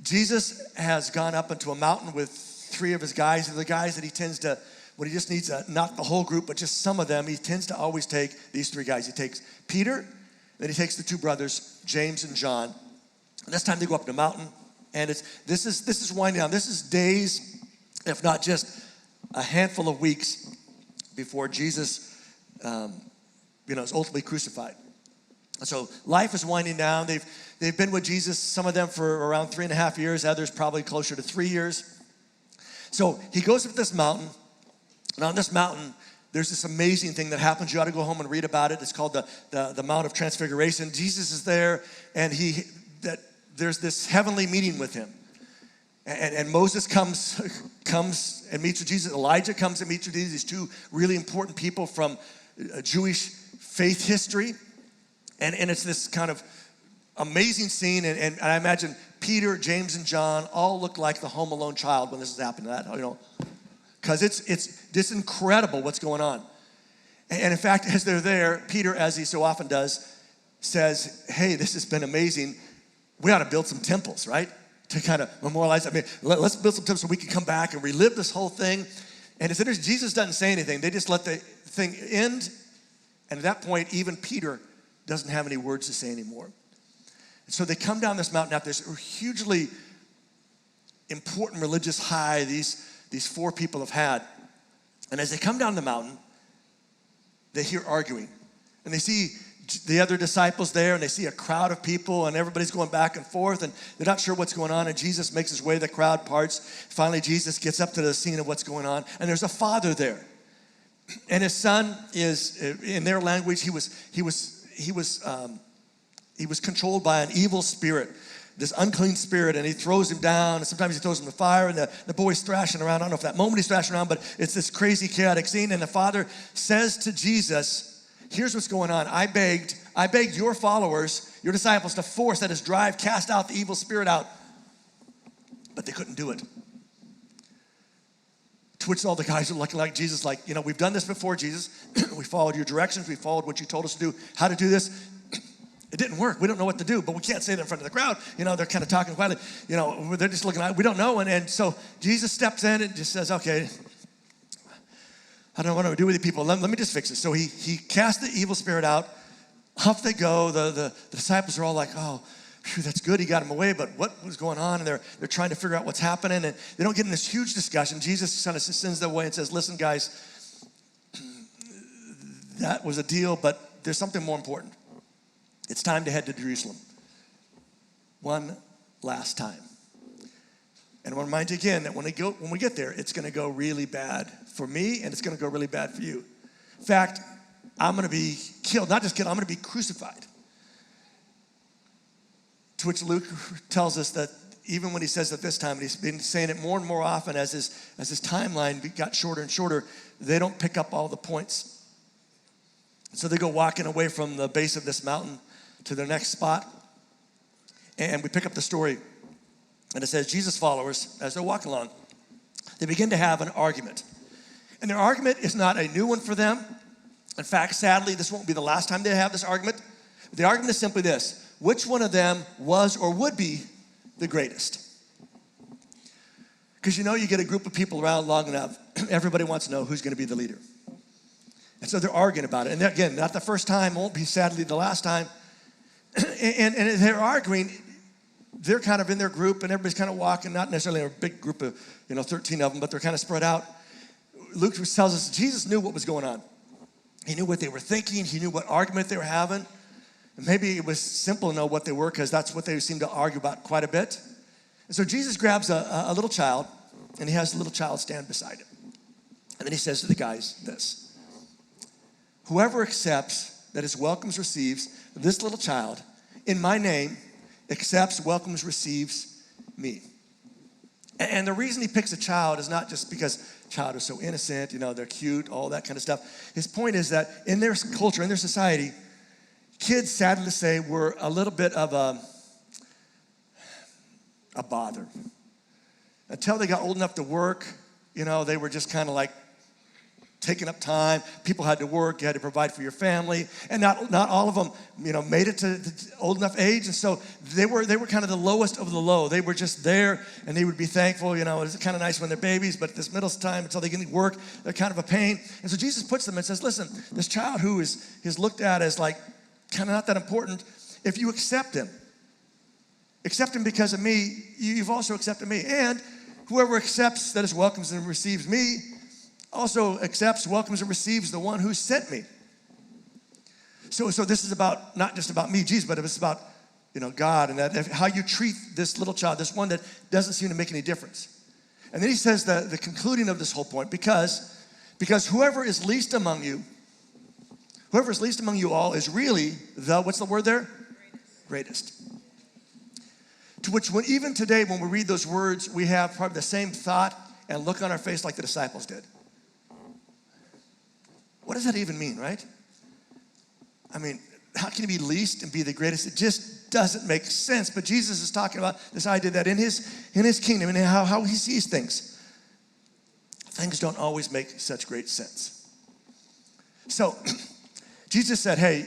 Jesus has gone up into a mountain with 3 of his guys. They're the guys that he tends to, when he just needs not the whole group, but just some of them, he tends to always take these 3 guys. He takes Peter, then he takes the 2 brothers, James and John. And this time they go up the mountain, and this is winding down. This is days, if not just a handful of weeks before Jesus is ultimately crucified. So life is winding down. They've been with Jesus, some of them for around 3.5 years, others probably closer to 3 years. So he goes up this mountain, and on this mountain, there's this amazing thing that happens. You ought to go home and read about it. It's called the Mount of Transfiguration. Jesus is there, and there's this heavenly meeting with him. And Moses comes and meets with Jesus. Elijah comes and meets with Jesus. These 2 really important people from Jewish faith history. And it's this kind of amazing scene. And I imagine Peter, James, and John all look like the Home Alone child when this is happening. Because it's incredible what's going on. And in fact, as they're there, Peter, as he so often does, says, hey, this has been amazing. We ought to build some temples, right? To kind of memorialize. I mean, let's build some temples so we can come back and relive this whole thing. And it's interesting, Jesus doesn't say anything. They just let the thing end. And at that point, even Peter doesn't have any words to say anymore. And so they come down this mountain after this hugely important religious high these 4 people have had. And as they come down the mountain, they hear arguing. And they see the other disciples there, and they see a crowd of people, and everybody's going back and forth, and they're not sure what's going on, and Jesus makes his way, the crowd parts. Finally, Jesus gets up to the scene of what's going on, and there's a father there. And his son is, in their language, he was controlled by an evil spirit, this unclean spirit, and he throws him down, and sometimes he throws him in the fire, and the boy's thrashing around. I don't know if that moment he's thrashing around, but it's this crazy, chaotic scene, and the father says to Jesus, here's what's going on. I begged your followers, your disciples, to force, that is, drive, cast out the evil spirit out, but they couldn't do it. To which all the guys are looking like Jesus, like, we've done this before, Jesus. We followed your directions. We followed what you told us to do, how to do this. It didn't work. We don't know what to do, but we can't say that in front of the crowd. They're kind of talking quietly. They're just looking like, we don't know. And so Jesus steps in and just says, okay, I don't know what to do with you people. Let me just fix it. So he cast the evil spirit out. Off they go. The disciples are all like, oh, phew, that's good. He got him away. But what was going on? And they're trying to figure out what's happening. And they don't get in this huge discussion. Jesus kind of sends them away and says, listen, guys, that was a deal, but there's something more important. It's time to head to Jerusalem. One last time. And I want to remind you again that when we get there, it's going to go really bad for me, and it's going to go really bad for you. In fact, I'm going to be killed. Not just killed, I'm going to be crucified. To which Luke tells us that even when he says it this time, and he's been saying it more and more often as his timeline got shorter and shorter, they don't pick up all the points. So they go walking away from the base of this mountain to their next spot. And we pick up the story. And it says, Jesus' followers, as they're walking along, they begin to have an argument. And their argument is not a new one for them. In fact, sadly, this won't be the last time they have this argument. The argument is simply this: which one of them was or would be the greatest? Because you get a group of people around long enough, everybody wants to know who's going to be the leader. And so they're arguing about it. And again, not the first time, won't be sadly the last time. And they're arguing. They're kind of in their group, and everybody's kind of walking, not necessarily a big group of 13 of them, but they're kind of spread out. Luke tells us Jesus knew what was going on. He knew what they were thinking. He knew what argument they were having. And maybe it was simple to know what they were, because that's what they seem to argue about quite a bit. And so Jesus grabs a little child, and he has the little child stand beside him. And then he says to the guys this: whoever accepts, that is, welcomes, receives this little child in my name, accepts, welcomes, receives me. And the reason he picks a child is not just because child is so innocent, they're cute, all that kind of stuff. His point is that in their culture, in their society, kids, sadly to say, were a little bit of a bother. Until they got old enough to work, they were just kind of like taking up time. People had to work. You had to provide for your family. And not all of them, made it to old enough age. And so they were kind of the lowest of the low. They were just there, and they would be thankful. It's kind of nice when they're babies, but this middle time until they get to work, they're kind of a pain. And so Jesus puts them and says, listen, this child who is looked at as like kind of not that important, if you accept him because of me, you've also accepted me. And whoever accepts, that is, welcomes and receives me, also accepts, welcomes, and receives the one who sent me. So this is not just about me, Jesus, but it's about God, and that how you treat this little child, this one that doesn't seem to make any difference. And then he says the concluding of this whole point, because whoever is least among you all is really what's the word there? Greatest. To which, even today, when we read those words, we have probably the same thought and look on our face like the disciples did. What does that even mean, right? I mean, how can you be least and be the greatest? It just doesn't make sense. But Jesus is talking about this idea that in his kingdom and how he sees things don't always make such great sense. So Jesus said, hey,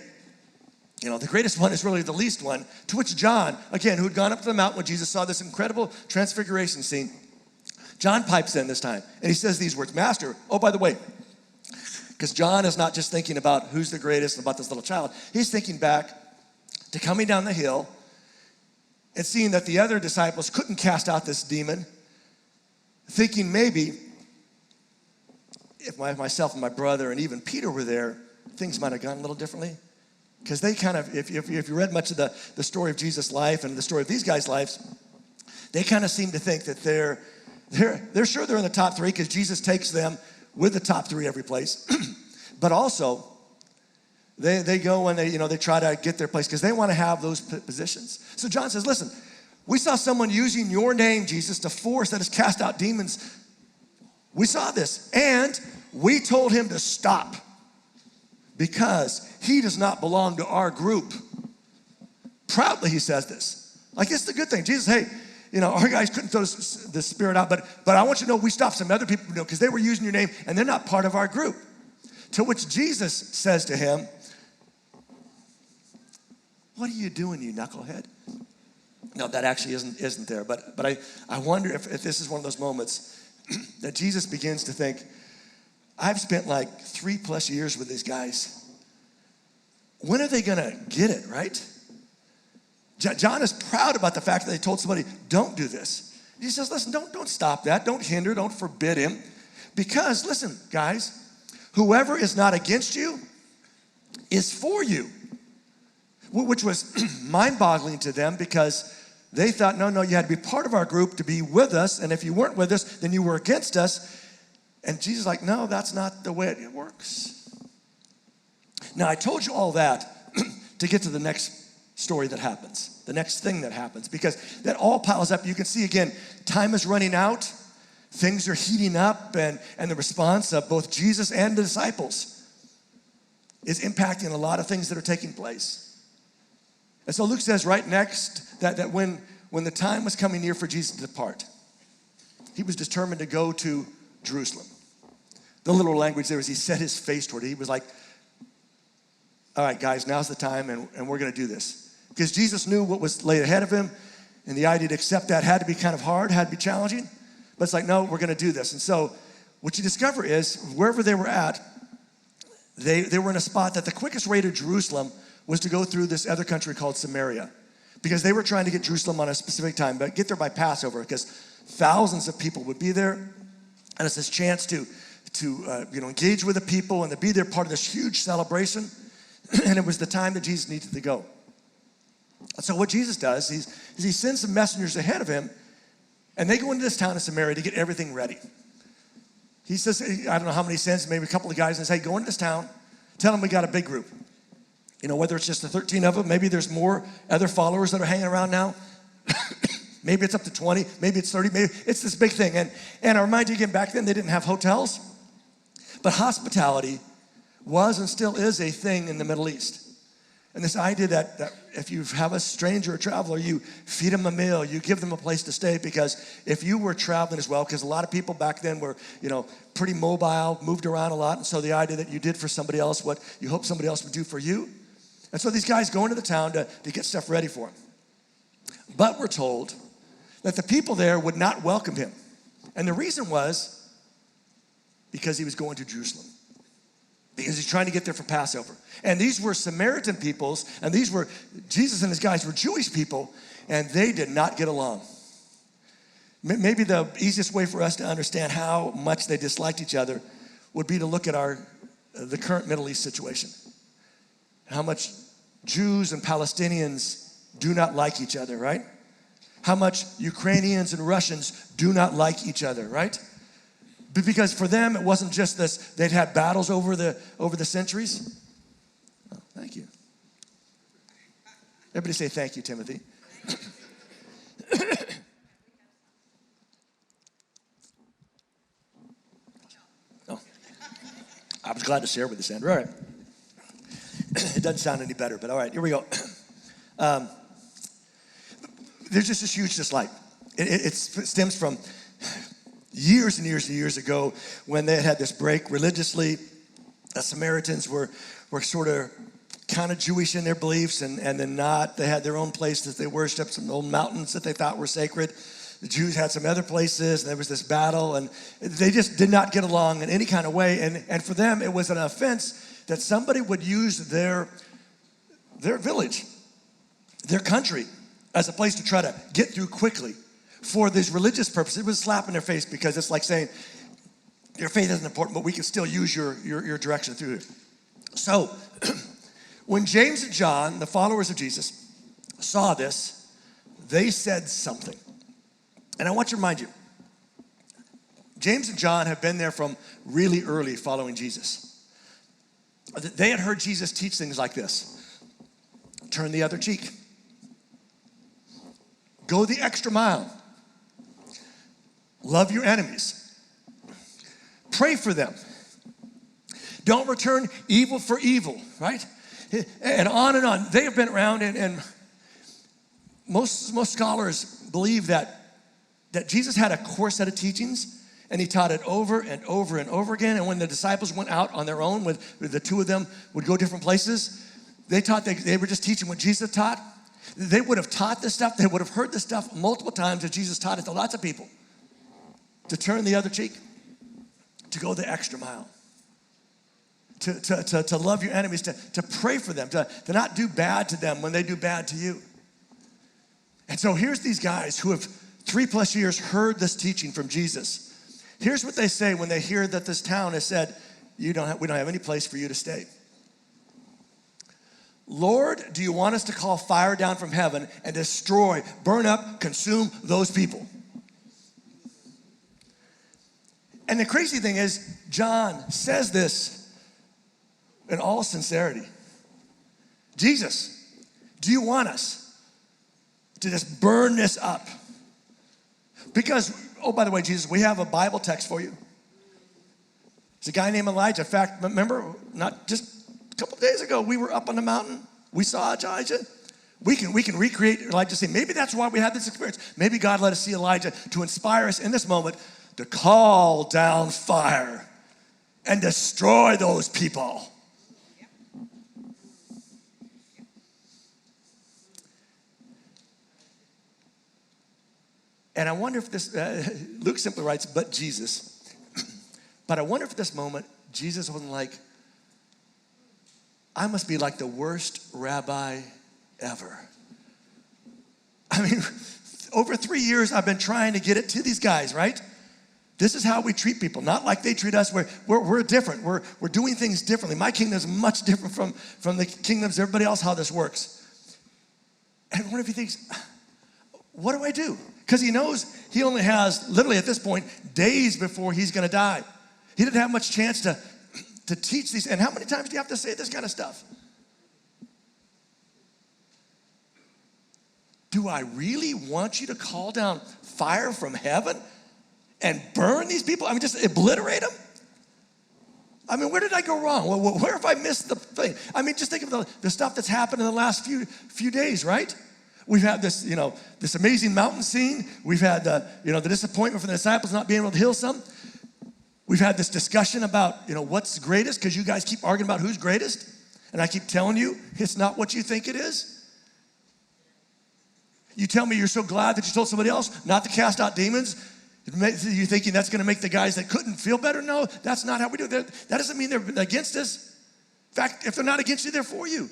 the greatest one is really the least one, to which John, again, who had gone up to the mountain when Jesus saw this incredible transfiguration scene, John pipes in this time, and he says these words, Master, oh, by the way, because John is not just thinking about who's the greatest and about this little child. He's thinking back to coming down the hill and seeing that the other disciples couldn't cast out this demon, thinking maybe if myself and my brother and even Peter were there, things might have gone a little differently. Because they kind of, if you read much of the story of Jesus' life and the story of these guys' lives, they kind of seem to think that they're sure they're in the top three because Jesus takes them with the top three every place. But also, they go and they try to get their place because they want to have those positions. So John says, listen, we saw someone using your name, Jesus, to force that has cast out demons. We saw this, and we told him to stop, because he does not belong to our group. Proudly he says this. Like, it's the good thing. Jesus, hey, our guys couldn't throw the spirit out, but I want you to know we stopped some other people, because they were using your name, and they're not part of our group. To which Jesus says to him, what are you doing, you knucklehead? No, that actually isn't there, but I wonder if this is one of those moments that Jesus begins to think, I've spent like 3+ years with these guys. When are they gonna get it, right? John is proud about the fact that they told somebody, don't do this. He says, listen, don't stop that. Don't hinder, don't forbid him. Because, listen, guys, whoever is not against you is for you. Which was mind-boggling to them, because they thought, no, you had to be part of our group to be with us. And if you weren't with us, then you were against us. And Jesus is like, no, that's not the way it works. Now, I told you all that to get to the next story that happens, the next thing that happens, because that all piles up. You can see, again, time is running out. Things are heating up, and the response of both Jesus and the disciples is impacting a lot of things that are taking place. And so Luke says right next that when the time was coming near for Jesus to depart, he was determined to go to Jerusalem. The literal language there is he set his face toward it. He was like, all right, guys, now's the time, and we're going to do this. Because Jesus knew what was laid ahead of him, and the idea to accept that had to be kind of hard, had to be challenging. But it's like, no, we're going to do this. And so what you discover is wherever they were at, they were in a spot that the quickest way to Jerusalem was to go through this other country called Samaria, because they were trying to get Jerusalem on a specific time, but get there by Passover, because thousands of people would be there, and it's this chance to engage with the people and to be there part of this huge celebration. And it was the time that Jesus needed to go. And so what Jesus does is he sends some messengers ahead of him, and they go into this town of Samaria to get everything ready. He says, I don't know how many he sends, maybe a couple of guys, and says, hey, go into this town, tell them we got a big group. Whether it's just the 13 of them, maybe there's more other followers that are hanging around now. Maybe it's up to 20, maybe it's 30, maybe it's this big thing. And I remind you again, back then they didn't have hotels, but hospitality was and still is a thing in the Middle East. And this idea that if you have a stranger or traveler, you feed them a meal, you give them a place to stay, because if you were traveling as well, because a lot of people back then were, pretty mobile, moved around a lot, and so the idea that you did for somebody else what you hope somebody else would do for you. And so these guys go into the town to get stuff ready for him. But we're told that the people there would not welcome him. And the reason was because he was going to Jerusalem, because he's trying to get there for Passover. And these were Samaritan peoples, and Jesus and his guys were Jewish people, and they did not get along. Maybe the easiest way for us to understand how much they disliked each other would be to look at the current Middle East situation. How much Jews and Palestinians do not like each other, right? How much Ukrainians and Russians do not like each other, right? Because for them, it wasn't just this, they'd had battles over the centuries. Oh, thank you. Everybody say thank you, Timothy. Oh, I was glad to share with this, Andrew. All right. It doesn't sound any better, but all right, here we go. There's just this huge dislike. It stems from years and years and years ago when they had this break religiously. The Samaritans were sort of kind of Jewish in their beliefs and then not. They had their own place that they worshiped, some old mountains that they thought were sacred. The Jews had some other places, and there was this battle, and they just did not get along in any kind of way. And for them, it was an offense that somebody would use their village, their country, as a place to try to get through quickly for these religious purposes. It was a slap in their face, because it's like saying, your faith isn't important, but we can still use your direction through it. So when James and John, the followers of Jesus, saw this, they said something. And I want to remind you, James and John have been there from really early following Jesus. They had heard Jesus teach things like this: turn the other cheek, go the extra mile, love your enemies, pray for them, don't return evil for evil, right? And on and on. They have been around, and most scholars believe that Jesus had a core set of teachings, and he taught it over and over and over again. And when the disciples went out on their own, with the two of them would go different places, they taught, they were just teaching what Jesus taught. They would have taught this stuff. They would have heard this stuff multiple times as Jesus taught it to lots of people. To turn the other cheek, to go the extra mile, to love your enemies, to pray for them, to not do bad to them when they do bad to you. And so here's these guys who have 3+ years heard this teaching from Jesus. Here's what they say when they hear that this town has said, we don't have any place for you to stay. Lord, do you want us to call fire down from heaven and destroy, burn up, consume those people? And the crazy thing is, John says this in all sincerity. Jesus, do you want us to just burn this up? Because, oh, by the way, Jesus, we have a Bible text for you. It's a guy named Elijah. In fact, remember, not just a couple of days ago, we were up on the mountain. We saw Elijah. We can recreate Elijah's scene. Maybe that's why we had this experience. Maybe God let us see Elijah to inspire us in this moment to call down fire and destroy those people. And I wonder if this, Luke simply writes, but Jesus. But I wonder if at this moment, Jesus wasn't like, I must be like the worst rabbi ever. I mean, over 3 years, I've been trying to get it to these guys, right? This is how we treat people, not like they treat us. We're different. We're doing things differently. My kingdom is much different from the kingdoms of everybody else, how this works. And I wonder if he thinks, what do I do? Because he knows he only has, literally at this point, days before he's going to die. He didn't have much chance to teach these. And how many times do you have to say this kind of stuff? Do I really want you to call down fire from heaven and burn these people? I mean, just obliterate them? I mean, where did I go wrong? Where have I missed the thing? I mean, just think of the stuff that's happened in the last few days, right? We've had this, this amazing mountain scene. We've had the disappointment for the disciples not being able to heal some. We've had this discussion about, what's greatest, because you guys keep arguing about who's greatest. And I keep telling you, it's not what you think it is. You tell me you're so glad that you told somebody else not to cast out demons. You're thinking that's going to make the guys that couldn't feel better? No, that's not how we do it. That doesn't mean they're against us. In fact, if they're not against you, they're for you.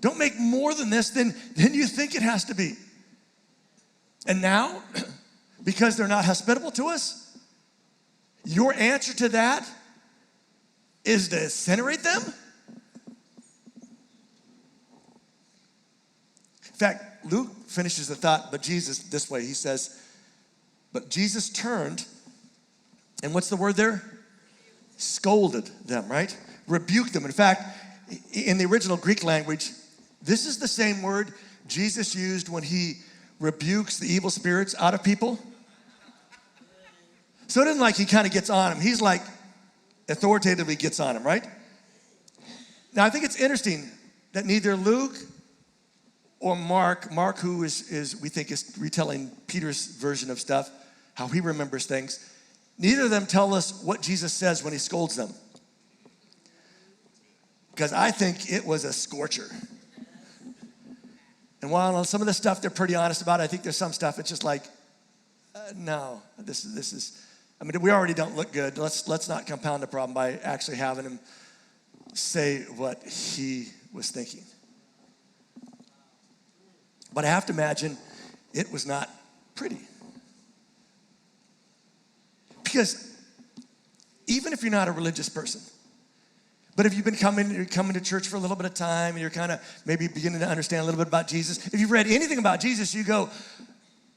Don't make more than this than you think it has to be. And now, because they're not hospitable to us, your answer to that is to incinerate them? In fact, Luke finishes the thought, but Jesus, this way, he says, but Jesus turned, and what's the word there? Scolded them, right? Rebuked them. In fact, in the original Greek language, this is the same word Jesus used when he rebukes the evil spirits out of people. So it isn't like he kind of gets on him. He's like authoritatively gets on him, right? Now, I think it's interesting that neither Luke or Mark, who is we think is retelling Peter's version of stuff, how he remembers things, neither of them tell us what Jesus says when he scolds them. Because I think it was a scorcher. And while on some of the stuff they're pretty honest about, I think there's some stuff it's just like, no, this is, I mean, we already don't look good. Let's not compound the problem by actually having him say what he was thinking. But I have to imagine it was not pretty. Because even if you're not a religious person, but if you've been coming to church for a little bit of time and you're kind of maybe beginning to understand a little bit about Jesus, if you've read anything about Jesus, you go,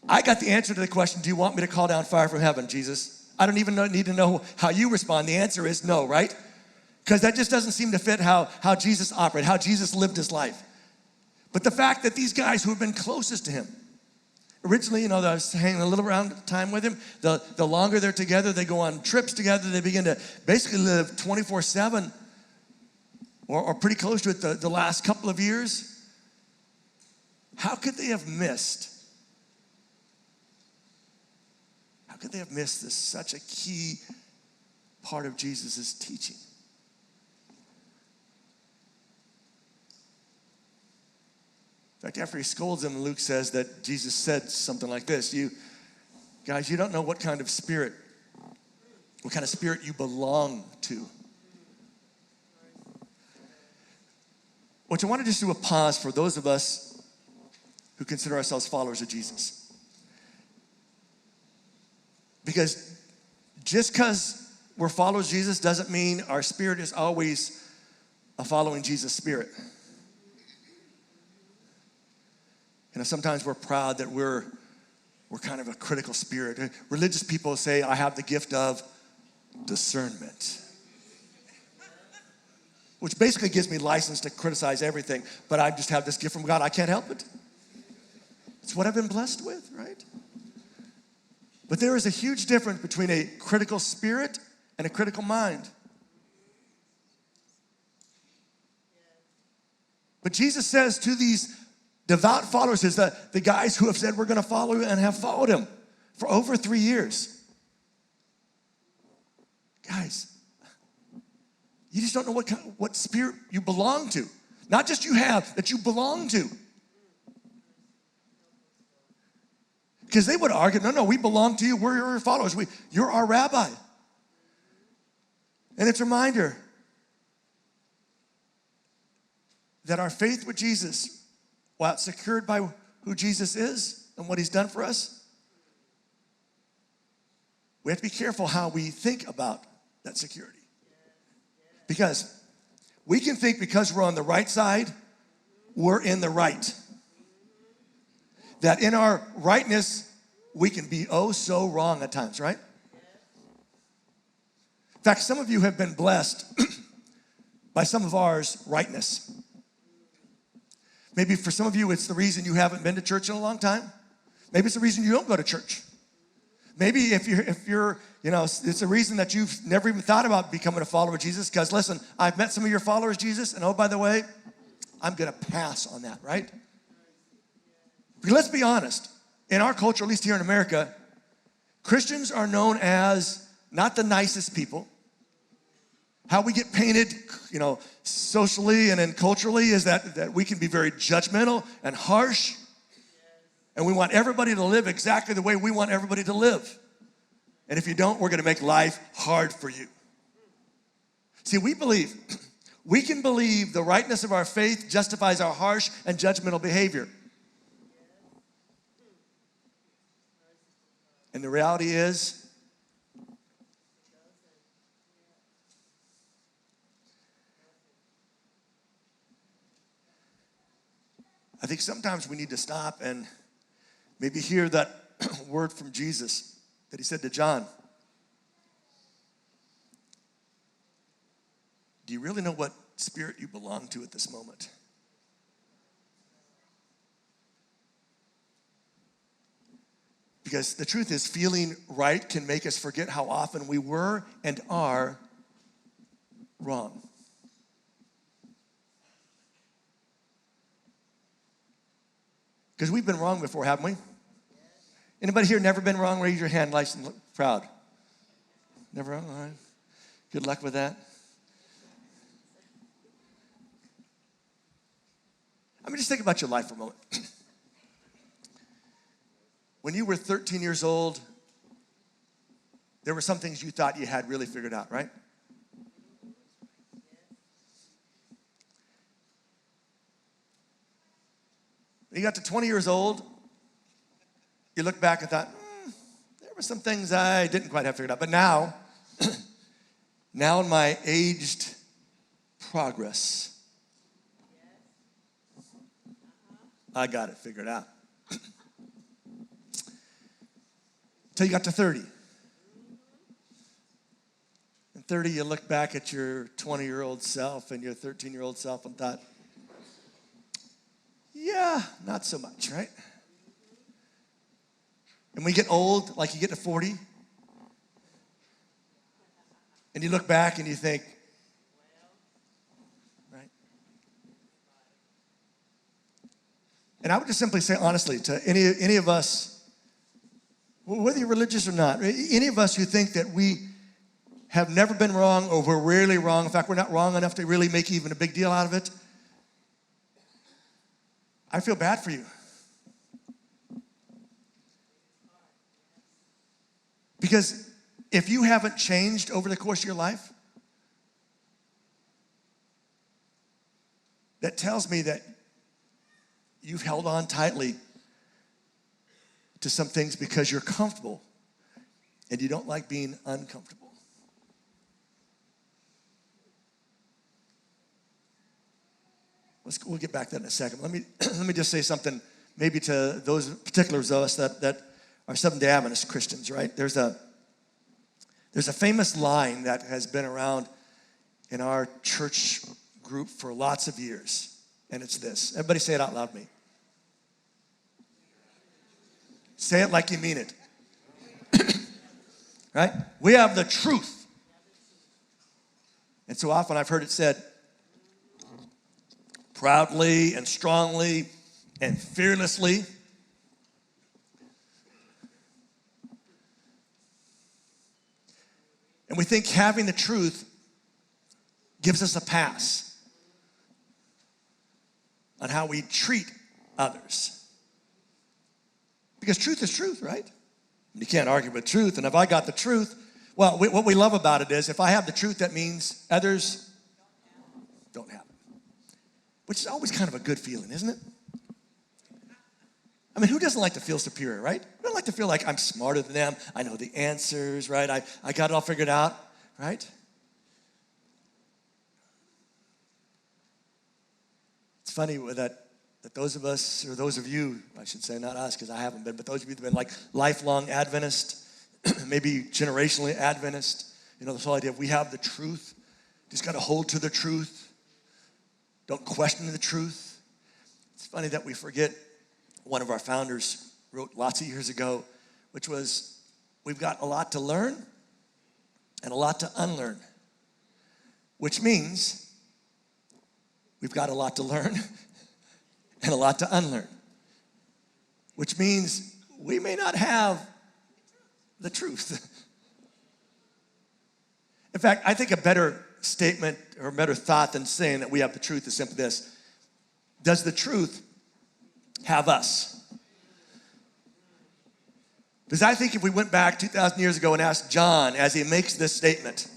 I got the answer to the question, do you want me to call down fire from heaven, Jesus? I don't even need to know how you respond. The answer is no, right? Because that just doesn't seem to fit how Jesus operated, how Jesus lived his life. But the fact that these guys who have been closest to him, originally, I was hanging a little around time with him. The longer they're together, they go on trips together. They begin to basically live 24/7 or pretty close to it the last couple of years. How could they have missed? How could they have missed this such a key part of Jesus' teaching? In fact, after he scolds them, Luke says that Jesus said something like this. You guys, you don't know what kind of spirit you belong to. Which I want to just do a pause for those of us who consider ourselves followers of Jesus. Because just because we're followers of Jesus doesn't mean our spirit is always a following Jesus spirit. Sometimes we're proud that we're kind of a critical spirit. Religious people say, I have the gift of discernment. Which basically gives me license to criticize everything, but I just have this gift from God. I can't help it. It's what I've been blessed with, right? But there is a huge difference between a critical spirit and a critical mind. But Jesus says to these devout followers, the guys who have said we're going to follow you and have followed him for over 3 years. Guys, you just don't know what spirit you belong to. Not just you have, that you belong to. Because they would argue, no, we belong to you. We're your followers. You're our rabbi. And it's a reminder that our faith with Jesus, while it's secured by who Jesus is and what he's done for us, we have to be careful how we think about that security. Because we can think because we're on the right side, we're in the right. That in our rightness, we can be oh so wrong at times, right? In fact, some of you have been blessed by some of ours rightness. Maybe for some of you, it's the reason you haven't been to church in a long time. Maybe it's the reason you don't go to church. Maybe if you're, it's a reason that you've never even thought about becoming a follower of Jesus, because listen, I've met some of your followers, Jesus, and oh, by the way, I'm gonna pass on that, right? Because let's be honest, in our culture, at least here in America, Christians are known as not the nicest people. How we get painted, socially and then culturally is that we can be very judgmental and harsh. And we want everybody to live exactly the way we want everybody to live. And if you don't, we're gonna make life hard for you. See, we can believe the rightness of our faith justifies our harsh and judgmental behavior. And the reality is, I think sometimes we need to stop and maybe hear that word from Jesus that he said to John. Do you really know what spirit you belong to at this moment? Because the truth is, feeling right can make us forget how often we were and are wrong. Because we've been wrong before, haven't we? Anybody here never been wrong? Raise your hand, nice and proud. Never wrong? All right. Good luck with that. I mean, just think about your life for a moment. When you were 13 years old, there were some things you thought you had really figured out, right? When you got to 20 years old, you look back and thought, there were some things I didn't quite have figured out. But now, now in my aged progress, I got it figured out. Till you got to 30. And 30, you look back at your 20-year-old self and your 13-year-old self and thought, yeah, not so much, right? And when you get old, like you get to 40, and you look back and you think, right? And I would just simply say honestly to any of us, whether you're religious or not, any of us who think that we have never been wrong or we're rarely wrong, in fact, we're not wrong enough to really make even a big deal out of it, I feel bad for you. Because if you haven't changed over the course of your life, that tells me that you've held on tightly to some things because you're comfortable and you don't like being uncomfortable. We'll get back to that in a second. Let me just say something maybe to those particulars of us that are Seventh-day Adventist Christians, right? There's a famous line that has been around in our church group for lots of years, and it's this. Everybody say it out loud with me. Say it like you mean it. Right? We have the truth. And so often I've heard it said proudly and strongly and fearlessly. And we think having the truth gives us a pass on how we treat others. Because truth is truth, right? You can't argue with truth. And if I got the truth, well, what we love about it is if I have the truth, that means others don't have it. Which is always kind of a good feeling, isn't it? I mean, who doesn't like to feel superior, right? Who doesn't like to feel like I'm smarter than them? I know the answers, right? I got it all figured out, right? It's funny that those of us, or those of you, I should say, not us, because I haven't been, but those of you that have been like lifelong Adventist, maybe generationally Adventist, this whole idea of we have the truth, just got to hold to the truth, don't question the truth. It's funny that we forget one of our founders wrote lots of years ago, which was we've got a lot to learn and a lot to unlearn, which means we've got a lot to learn and a lot to unlearn, which means we may not have the truth. In fact, I think a better statement or a better thought than saying that we have the truth is simply this: does the truth have us? Because I think if we went back 2,000 years ago and asked John as he makes this statement,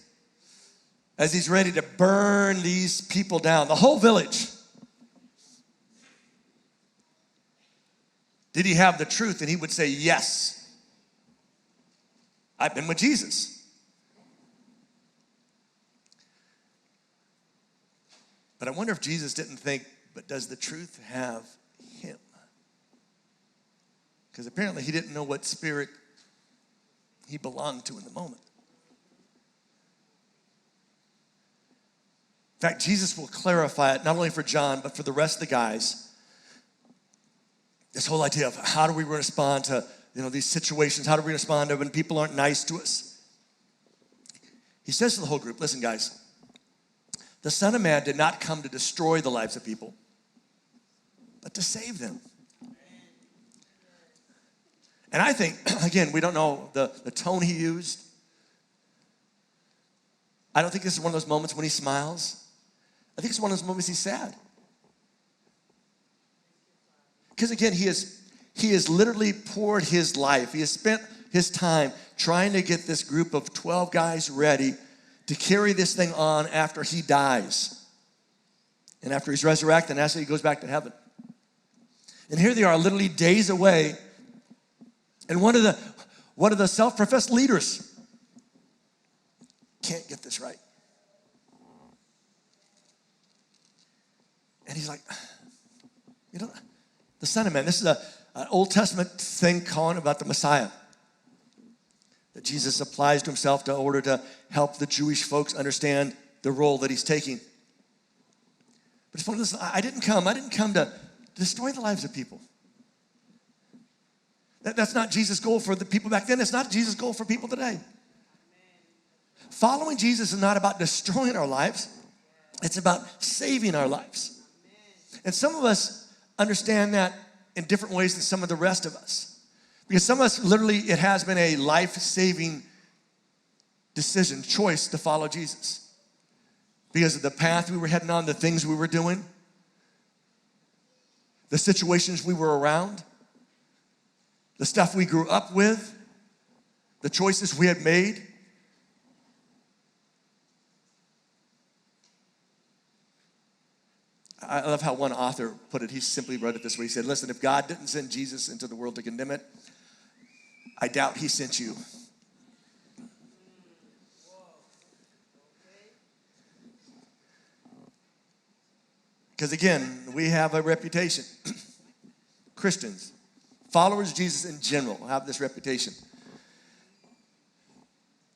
as he's ready to burn these people down, the whole village, did he have the truth? And he would say, yes, I've been with Jesus. But I wonder if Jesus didn't think, but does the truth have him? Because apparently he didn't know what spirit he belonged to in the moment. In fact, Jesus will clarify it not only for John, but for the rest of the guys. This whole idea of how do we respond to these situations? How do we respond to when people aren't nice to us? He says to the whole group, listen guys, the Son of Man did not come to destroy the lives of people, but to save them. And I think, again, we don't know the tone he used. I don't think this is one of those moments when he smiles. I think it's one of those moments he's sad. Because again, he has literally poured his life. He has spent his time trying to get this group of 12 guys ready to carry this thing on after he dies. And after he's resurrected, and after he goes back to heaven. And here they are, literally days away. And one of the self-professed leaders can't get this right. And he's like, the Son of Man, this is an Old Testament thing calling about the Messiah that Jesus applies to himself in order to help the Jewish folks understand the role that he's taking. But it's one of this, I didn't come to destroy the lives of people. That's not Jesus' goal for the people back then. It's not Jesus' goal for people today. Following Jesus is not about destroying our lives. It's about saving our lives. And some of us understand that in different ways than some of the rest of us. Because some of us, literally, it has been a life-saving decision, choice to follow Jesus. Because of the path we were heading on, the things we were doing, the situations we were around, the stuff we grew up with, the choices we had made. I love how one author put it. He simply wrote it this way. He said, listen, if God didn't send Jesus into the world to condemn it, I doubt he sent you. Because again, we have a reputation. Christians, followers of Jesus in general, have this reputation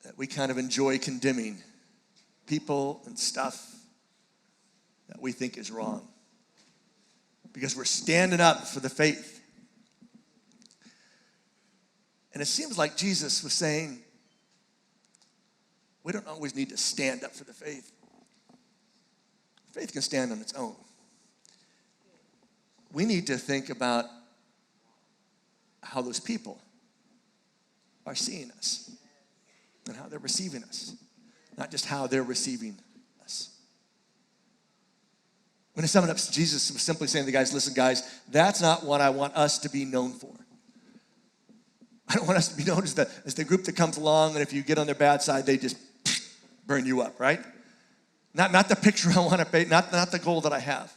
that we kind of enjoy condemning people and stuff that we think is wrong. Because we're standing up for the faith. And it seems like Jesus was saying, we don't always need to stand up for the faith. Faith can stand on its own. We need to think about how those people are seeing us and how they're receiving us, not just how they're receiving us. When I sum it up, Jesus was simply saying to the guys, listen, guys, that's not what I want us to be known for. I don't want us to be known as the group that comes along, and if you get on their bad side, they just burn you up, right? Not the picture I want to paint, not the goal that I have.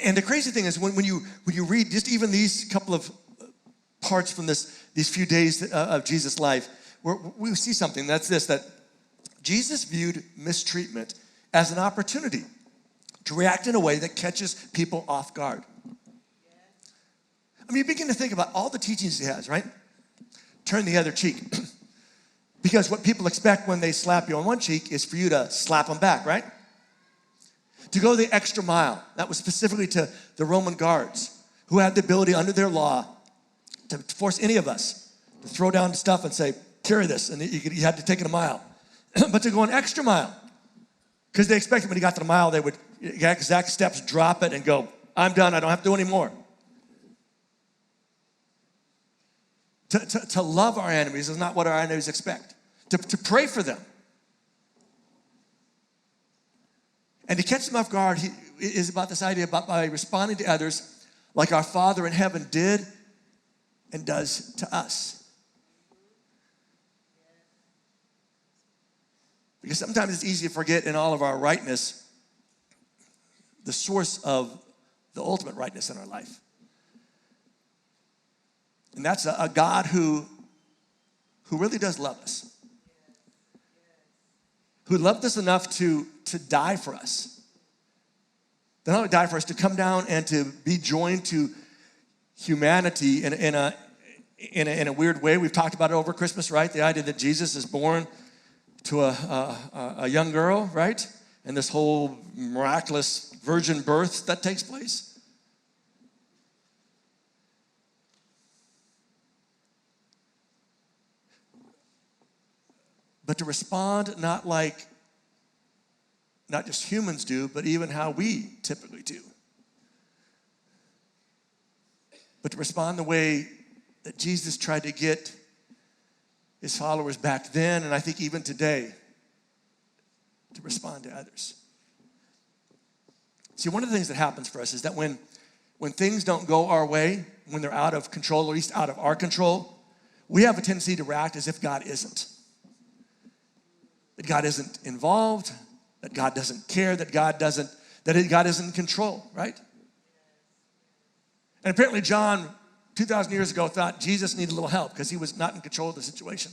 And the crazy thing is when you read just even these couple of parts from these few days of Jesus' life, we see something. That's this, that Jesus viewed mistreatment as an opportunity to react in a way that catches people off guard. I mean, you begin to think about all the teachings he has, right? Turn the other cheek. Because what people expect when they slap you on one cheek is for you to slap them back, right? To go the extra mile. That was specifically to the Roman guards who had the ability under their law to force any of us to throw down stuff and say, carry this, and you had to take it a mile. But to go an extra mile, because they expected when he got to the mile, they would exact steps, drop it, and go, I'm done, I don't have to do any more. To love our enemies is not what our enemies expect. To pray for them. And to catch them off guard is about this idea about by responding to others like our Father in heaven did and does to us. Because sometimes it's easy to forget in all of our rightness the source of the ultimate rightness in our life. And that's a God who really does love us. Who loved us enough to die for us. To not only die for us, to come down and to be joined to humanity in a weird way. We've talked about it over Christmas, right? The idea that Jesus is born to a young girl, right? And this whole miraculous virgin birth that takes place. But to respond not just humans do, but even how we typically do. But to respond the way that Jesus tried to get his followers back then, and I think even today, to respond to others. See, one of the things that happens for us is that when things don't go our way, when they're out of control, or at least out of our control, we have a tendency to react as if God isn't. That God isn't involved, that God doesn't care, that God isn't in control, right? And apparently John, 2,000 years ago, thought Jesus needed a little help because he was not in control of the situation.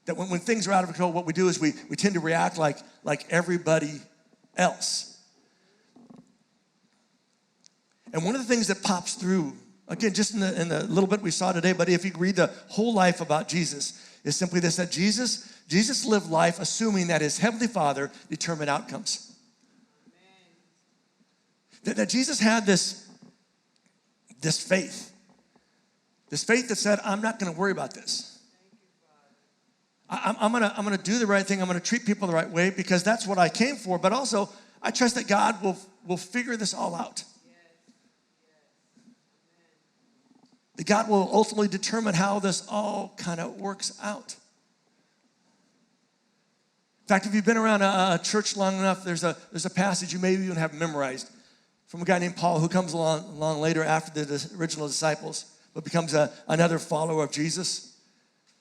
That when things are out of control, what we do is we tend to react like everybody else. And one of the things that pops through, again, just in the little bit we saw today, but if you read the whole life about Jesus, is simply this, that Jesus lived life assuming that his heavenly Father determined outcomes. That Jesus had this faith. This faith that said, I'm not going to worry about this. I'm gonna do the right thing. I'm gonna treat people the right way because that's what I came for. But also, I trust that God will figure this all out. That God will ultimately determine how this all kind of works out. In fact, if you've been around a church long enough, there's a passage you may even have memorized from a guy named Paul who comes along later after the original disciples, but becomes another follower of Jesus.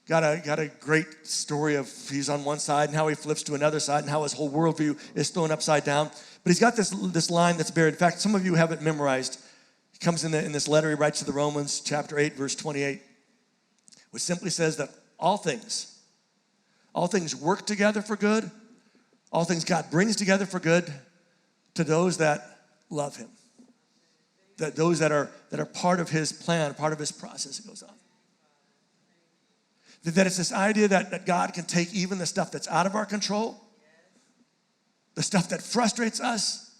Got a great story of he's on one side and how he flips to another side and how his whole worldview is thrown upside down. But he's got this line that's buried. In fact, some of you have it memorized. It comes in this letter he writes to the Romans, chapter 8, verse 28, which simply says that all things work together for good. All things God brings together for good to those that love him. That those that are part of his plan, part of his process, it goes on. That it's this idea that God can take even the stuff that's out of our control, the stuff that frustrates us,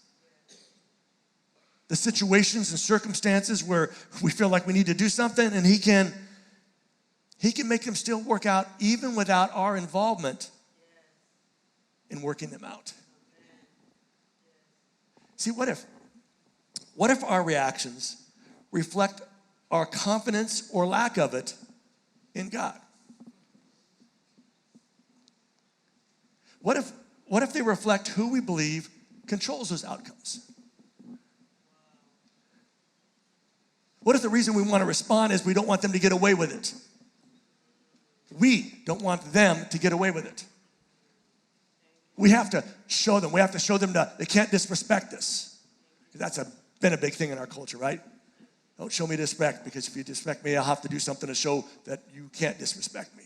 the situations and circumstances where we feel like we need to do something, and he can make them still work out even without our involvement in working them out. See, what if our reactions reflect our confidence or lack of it in God? What if they reflect who we believe controls those outcomes? What if the reason we want to respond is we don't want them to get away with it? We don't want them to get away with it. We have to show them. We have to show them that they can't disrespect us. That's been a big thing in our culture, right? Don't show me disrespect, because if you disrespect me, I'll have to do something to show that you can't disrespect me.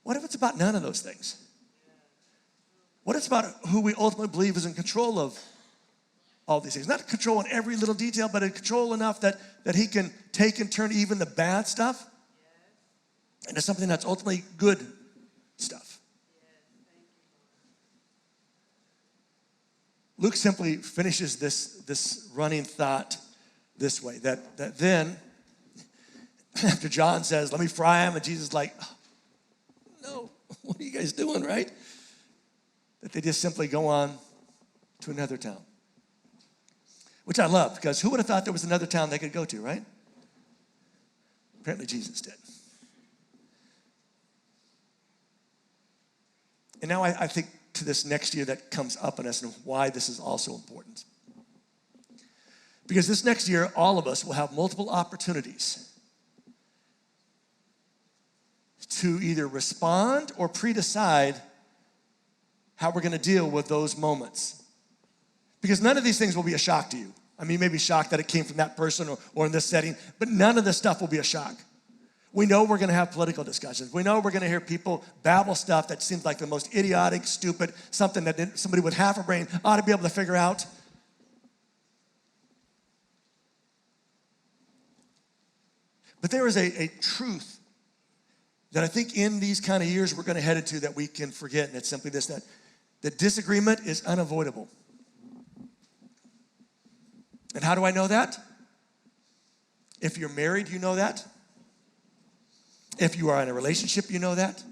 What if it's about none of those things? What if it's about who we ultimately believe is in control of all these things? Not control in every little detail, but in control enough that he can take and turn even the bad stuff into something that's ultimately good stuff. Luke simply finishes this running thought this way, that then, after John says, let me fry him, and Jesus is like, oh, no, what are you guys doing, right? That they just simply go on to another town. Which I love, because who would have thought there was another town they could go to, right? Apparently Jesus did. And now I think to this next year that comes up in us and why this is also important. Because this next year, all of us will have multiple opportunities to either respond or pre-decide how we're going to deal with those moments. Because none of these things will be a shock to you. I mean, you may be shocked that it came from that person or in this setting, but none of this stuff will be a shock. We know we're going to have political discussions. We know we're going to hear people babble stuff that seems like the most idiotic, stupid, something that somebody with half a brain ought to be able to figure out. But there is a truth that I think in these kind of years we're going to head into that we can forget, and it's simply this, that disagreement is unavoidable. And how do I know that? If you're married, you know that. If you are in a relationship, you know that.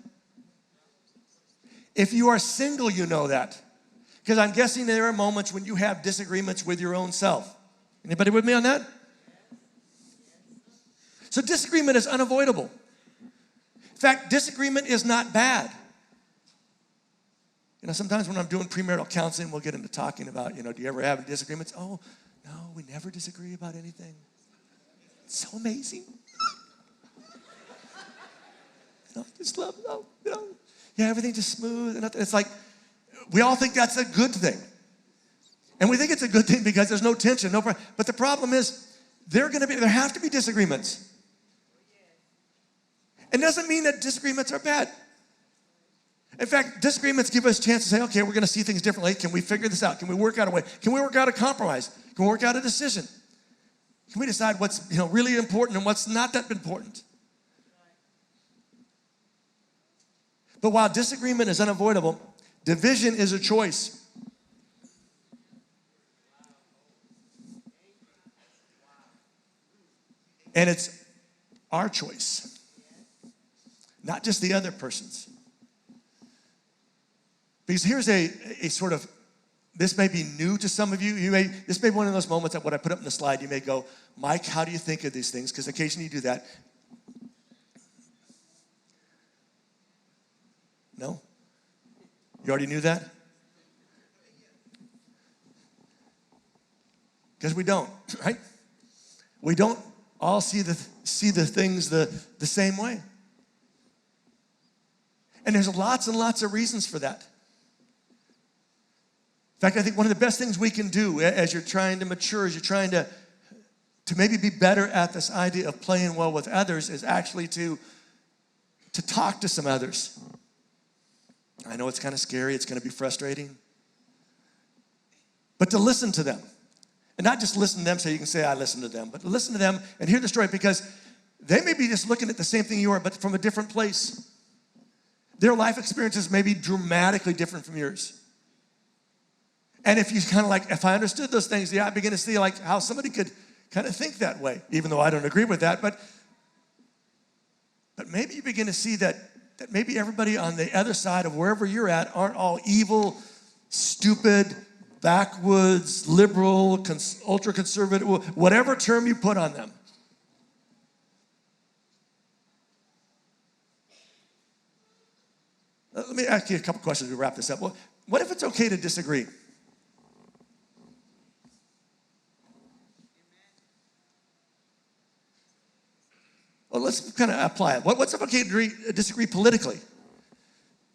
If you are single, you know that. Because I'm guessing there are moments when you have disagreements with your own self. Anybody with me on that? So disagreement is unavoidable. In fact, disagreement is not bad. You know, sometimes when I'm doing premarital counseling, we'll get into talking about, do you ever have disagreements? Oh, no, we never disagree about anything. It's so amazing. Just love, everything just smooth. And it's like, we all think that's a good thing. And we think it's a good thing because there's no tension, no problem. But the problem is, there have to be disagreements. It doesn't mean that disagreements are bad. In fact, disagreements give us a chance to say, okay, we're going to see things differently. Can we figure this out? Can we work out a way? Can we work out a compromise? Can we work out a decision? Can we decide what's really important and what's not that important? But while disagreement is unavoidable, division is a choice. And it's our choice, not just the other person's. Because here's a sort of, this may be new to some of you. This may be one of those moments that when I put up in the slide, you may go, Mike, how do you think of these things? Because occasionally you do that. No? You already knew that? Because we don't, right? We don't all see the things the same way. And there's lots and lots of reasons for that. In fact, I think one of the best things we can do as you're trying to mature, as you're trying to maybe be better at this idea of playing well with others, is actually to talk to some others. I know it's kind of scary, it's going to be frustrating. But to listen to them. And not just listen to them so you can say, I listen to them, but listen to them and hear the story, because they may be just looking at the same thing you are, but from a different place. Their life experiences may be dramatically different from yours. And if you kind of if I understood those things, I begin to see how somebody could kind of think that way, even though I don't agree with that, but maybe you begin to see that maybe everybody on the other side of wherever you're at aren't all evil, stupid, backwoods, liberal, ultra-conservative, whatever term you put on them. Let me ask you a couple questions as we wrap this up. Well, what if it's okay to disagree? Well, let's kind of apply it. What's it okay to disagree politically?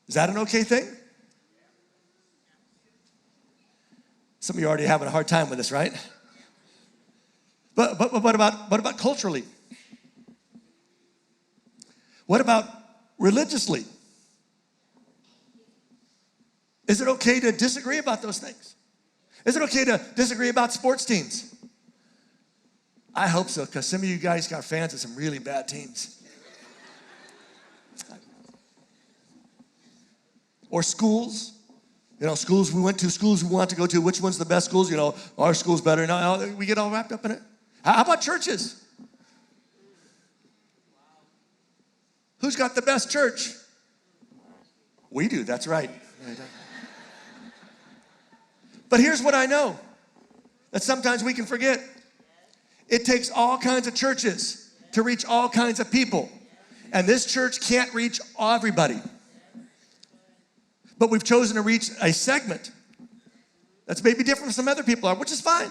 Is that an okay thing? Some of you are already having a hard time with this, right? But what about culturally? What about religiously? Is it okay to disagree about those things? Is it okay to disagree about sports teams? I hope so, because some of you guys got fans of some really bad teams. Or schools, You know, schools we went to, schools we want to go to, which one's the best schools? You know, our school's better. No, we get all wrapped up in it. How about churches? Who's got the best church? We do, that's right. But here's what I know that sometimes we can forget. It takes all kinds of churches to reach all kinds of people. And this church can't reach everybody. But we've chosen to reach a segment that's maybe different from some other people are, which is fine.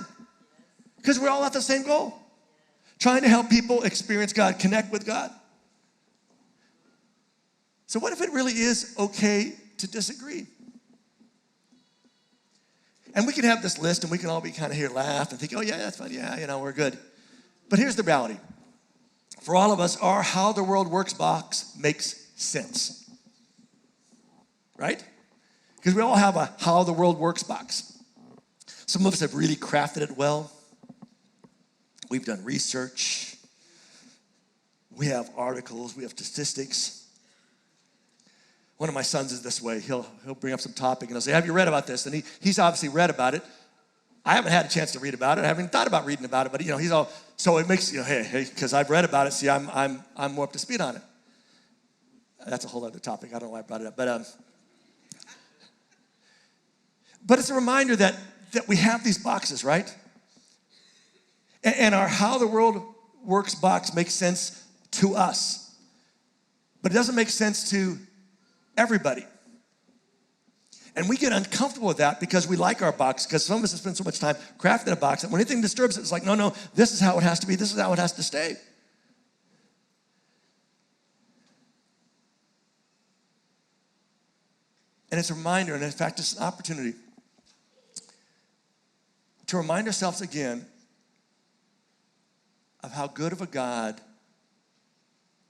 Because we're all at the same goal. Trying to help people experience God, connect with God. So what if it really is okay to disagree? And we can have this list and we can all be kind of here, laugh and think, oh yeah, that's fine, yeah, you know, we're good. But here's the reality. For all of us, our how the world works box makes sense. Right? Because we all have a how the world works box. Some of us have really crafted it well. We've done research. We have articles, we have statistics. One of my sons is this way. He'll bring up some topic and he'll say, have you read about this? And he's obviously read about it. I haven't had a chance to read about it. I haven't thought about reading about it, but you know, he's all, so it makes, you know, hey, because I've read about it, see, I'm more up to speed on it. That's a whole other topic. I don't know why I brought it up, but it's a reminder that we have these boxes, right? And our how the world works box makes sense to us, but it doesn't make sense to everybody. And we get uncomfortable with that because we like our box, because some of us have spent so much time crafting a box that when anything disturbs it, it's like, no, this is how it has to be, this is how it has to stay. And it's a reminder, and in fact, it's an opportunity to remind ourselves again of how good of a God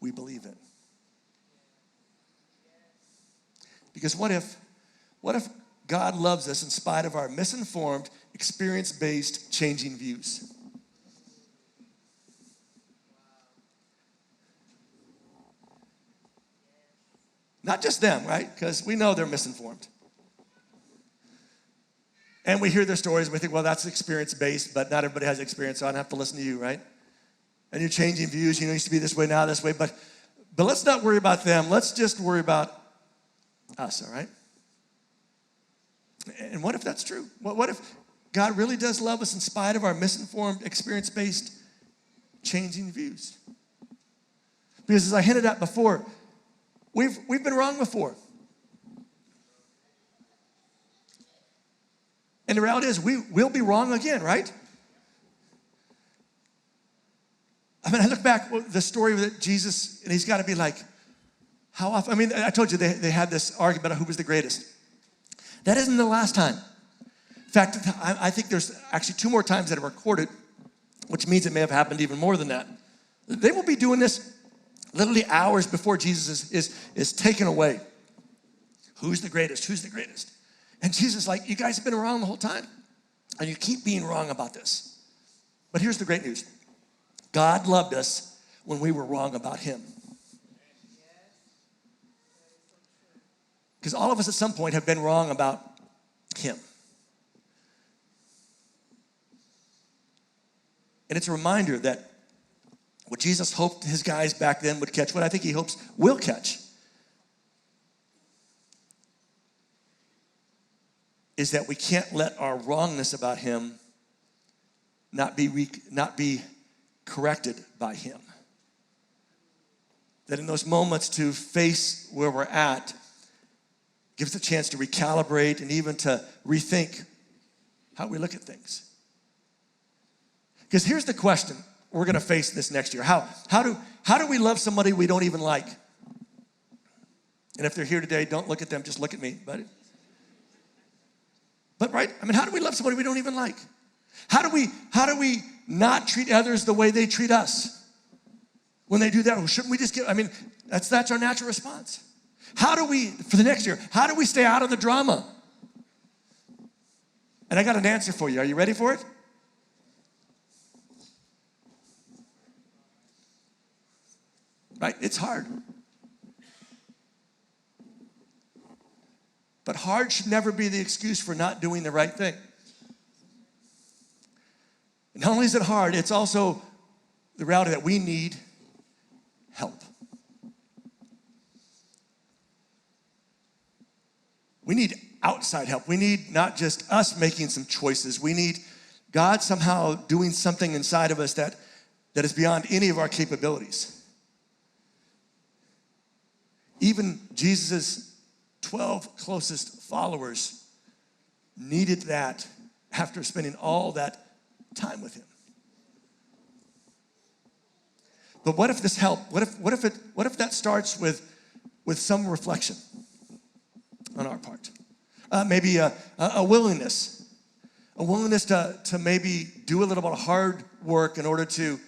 we believe in. Because what if God loves us in spite of our misinformed, experience-based, changing views? Not just them, right? Because we know they're misinformed. And we hear their stories and we think, well, that's experience-based, but not everybody has experience, so I don't have to listen to you, right? And you're changing views, you know, it used to be this way, now this way, but let's not worry about them. Let's just worry about us, all right? And what if that's true? What if God really does love us in spite of our misinformed, experience-based, changing views? Because as I hinted at before, we've been wrong before. And the reality is we'll be wrong again, right? I mean, I look back the story that Jesus, and he's got to be like, how often? I mean, I told you they had this argument about who was the greatest. That isn't the last time. In fact, I think there's actually 2 more times that are recorded, which means it may have happened even more than that. They will be doing this literally hours before Jesus is taken away. Who's the greatest? Who's the greatest? And Jesus is like, you guys have been wrong the whole time. And you keep being wrong about this. But here's the great news. God loved us when we were wrong about him. Because all of us at some point have been wrong about him. And it's a reminder that what Jesus hoped his guys back then would catch, what I think he hopes will catch, is that we can't let our wrongness about him not be corrected by him. That in those moments to face where we're at gives us a chance to recalibrate and even to rethink how we look at things. Because here's the question we're going to face this next year. How do we love somebody we don't even like? And if they're here today, don't look at them, just look at me, buddy. But right, I mean, how do we love somebody we don't even like? How do we not treat others the way they treat us? When they do that, well, shouldn't we just give, I mean, that's our natural response. How do we, for the next year, how do we stay out of the drama? And I got an answer for you. Are you ready for it? Right? It's hard. But hard should never be the excuse for not doing the right thing. Not only is it hard, it's also the reality that we need help. We need outside help. We need not just us making some choices. We need God somehow doing something inside of us that is beyond any of our capabilities. Even Jesus' 12 closest followers needed that after spending all that time with him. But what if this help? What if that starts with some reflection on our part? Maybe a willingness to maybe do a little bit of hard work in order to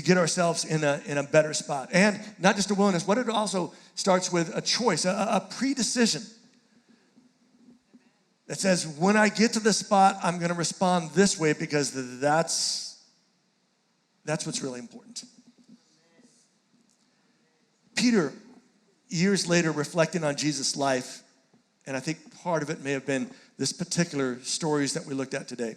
get ourselves in a better spot. And not just a willingness, what it also starts with a choice, a pre-decision that says, when I get to this spot, I'm gonna respond this way because that's what's really important. Peter, years later, reflecting on Jesus' life, and I think part of it may have been this particular stories that we looked at today.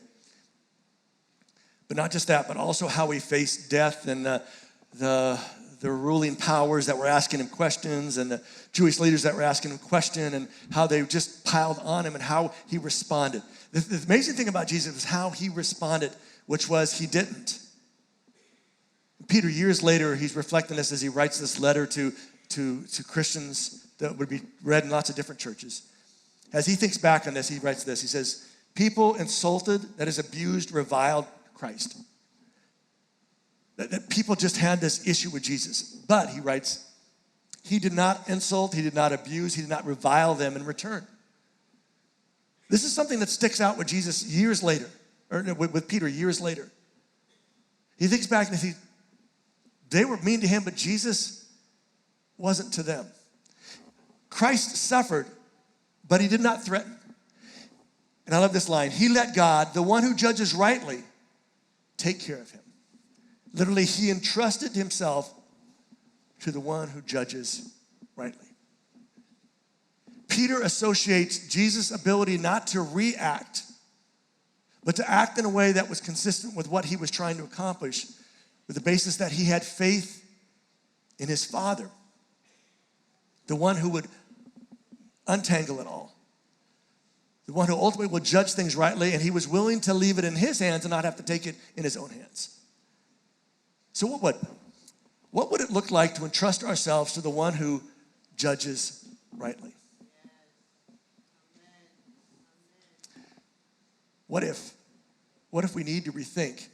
But not just that, but also how he faced death and the ruling powers that were asking him questions and the Jewish leaders that were asking him questions and how they just piled on him and how he responded. The amazing thing about Jesus was how he responded, which was he didn't. Peter, years later, he's reflecting this as he writes this letter to Christians that would be read in lots of different churches. As he thinks back on this, he writes this. He says, people insulted, that is abused, reviled Christ. That people just had this issue with Jesus. But, he writes, he did not insult, he did not abuse, he did not revile them in return. This is something that sticks out with Jesus years later, or with Peter years later. He thinks back and they were mean to him, but Jesus wasn't to them. Christ suffered, but he did not threaten. And I love this line. He let God, the one who judges rightly, take care of him. Literally, he entrusted himself to the one who judges rightly. Peter associates Jesus' ability not to react, but to act in a way that was consistent with what he was trying to accomplish, with the basis that he had faith in his Father, the one who would untangle it all, the one who ultimately will judge things rightly, and he was willing to leave it in his hands and not have to take it in his own hands. So what would it look like to entrust ourselves to the one who judges rightly? What if we need to rethink